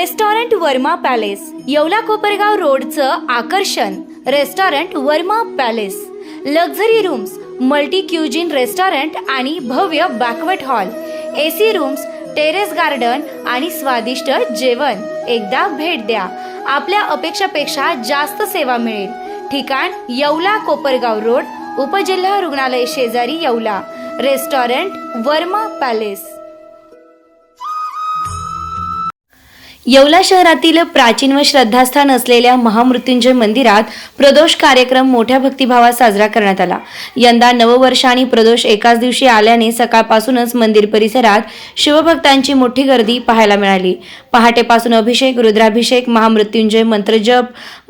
Restaurant Verma palace, Yeola Kopargaon रोडचं आकर्षण restaurant Verma palace. Luxury rooms, multi cuisine restaurant आणि भव्य banquet hall, AC rooms, terrace garden आणि स्वादिष्ट जेवण. एकदा भेट द्या, आपल्या अपेक्षापेक्षा जास्त सेवा मिळेल. ठिकाण येवला कोपरगाव रोड, उपजिल्हा रुग्णालय शेजारी येवला. Restaurant Verma palace. येवला शहरातील प्राचीन व श्रद्धास्थान असलेल्या महामृत्युंजय मंदिरात प्रदोष कार्यक्रम मोठ्या भक्तिभावात साजरा करण्यात आला. यंदा नववर्ष आणि प्रदोष एकाच दिवशी आल्याने सकाळपासूनच मंदिर परिसरात शिवभक्तांची मोठी गर्दी पाहायला मिळाली. पहाटेपासून अभिषेक, रुद्राभिषेक, महामृत्युंजय मंत्रजप,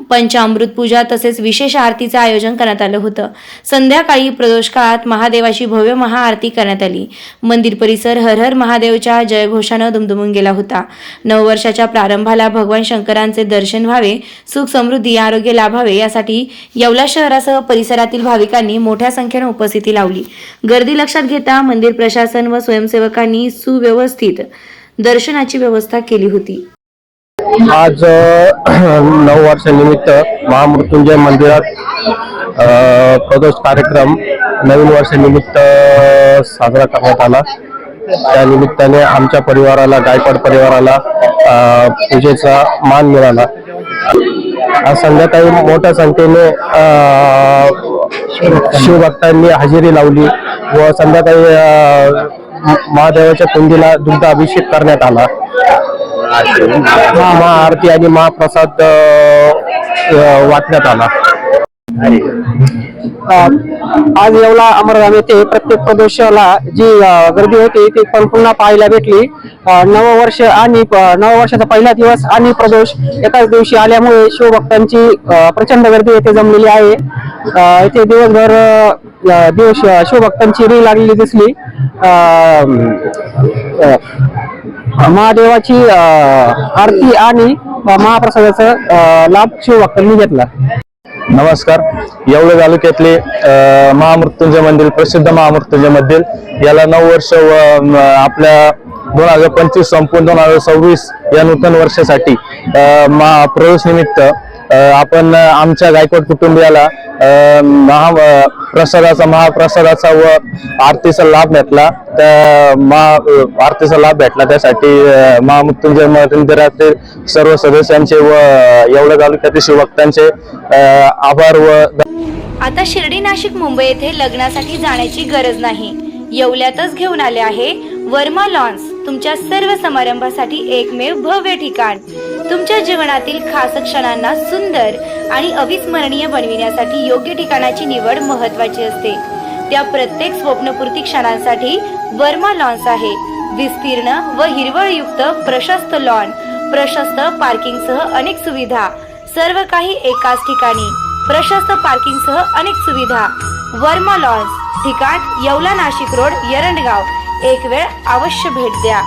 पंचामृत पूजा तसेच विशेष आरतीचे आयोजन करण्यात आलं होतं. संध्याकाळी प्रदोष काळात महादेवाची भव्य महाआरती करण्यात आली. मंदिर परिसर हर हर महादेवच्या जयघोषानं दुमदुमून गेला होता. नववर्षाच्या प्रारंभाला भगवान शंकरांचे दर्शन व्हावे, सुख समृद्धी आरोग्य लाभावे यासाठी येवला शहरासह परिसरातील भाविकांनी मोठ्या संख्येने उपस्थिती लावली. गर्दी लक्षात घेता मंदिर प्रशासन व स्वयंसेवकांनी सुव्यवस्थित दर्शनाची व्यवस्था केली होती. आज नववर्षानिमित्त महामृत्युंजय मंदिरात प्रदोष कार्यक्रम नवीन वर्षानिमित्त साजरा करण्यात आला. त्या निमित्ताने आमच्या परिवाराला, गायकवाड परिवाराला पूजेचा मान मिळाला. आज संध्याकाळी मोठ्या संख्येने शिवभक्तांनी हजेरी लावली व संध्याकाळी महादेवाच्या कुंडीला दुग्ध अभिषेक करण्यात आला. महाआरती आणि महाप्रसाद वाटण्यात आला. आज येवला अमरधाम येथे प्रत्येक प्रदोषाला जी गर्दी होती ती पण पुन्हा पाहायला भेटली. नववर्ष आणि नववर्षाचा पहिला दिवस आणि प्रदोष एकाच दिवशी आल्यामुळे शिवभक्तांची प्रचंड गर्दी येथे जमलेली आहे. येथे दिवस शिवभक्तांची रील लागलेली दिसली. महादेवाची आरती आणि महाप्रसादाचा लाभ शिवभक्तांनी घेतला. नमस्कार. येवला तालुक्यातले महामृत्युंजय मंदिर, प्रसिद्ध महामृत्युंजय मंदिर, याला 9 वर्ष व आपल्या 2025 संपूर्ण 2026 या नूतन वर्षासाठी प्रवेश निमित्त आपण आमच्या गायकवाड कुटुंबियाला महाप्रसादाचा व आरतीचा लाभ भेटला. त्या आरतीचा लाभ भेटला त्यासाठी महामृत्युंजय मंदिरातील सर्व सदस्यांचे व येवला तालुक्यातील शिवभक्तांचे आभार. व आता शिर्डी, नाशिक, मुंबई येथे लग्नासाठी जाण्याची गरज नाही. येवल्यातच घेऊन आले आहे वर्मा लॉन्स. तुमच्या सर्व समारंभासाठी एकमेव भव्य ठिकाण. तुमच्या जीवनातील खास क्षणांना सुंदर आणि अविस्मरणीय बनविण्यासाठी योग्य ठिकाणाची निवड महत्त्वाची असते. त्या प्रत्येक स्वप्नपूर्ती क्षणांसाठी वर्मा लॉन्स आहे. विस्तीर्ण व हिरवळयुक्त प्रशस्त लॉन, प्रशस्त पार्किंगसह अनेक सुविधा, सर्व काही एकाच ठिकाणी. प्रशस्त पार्किंगसह अनेक सुविधा. वर्मा लॉन्स. ठिकाण येवला, नाशिक रोड, एरंडगाव. एक वेळ अवश्य भेट द्या.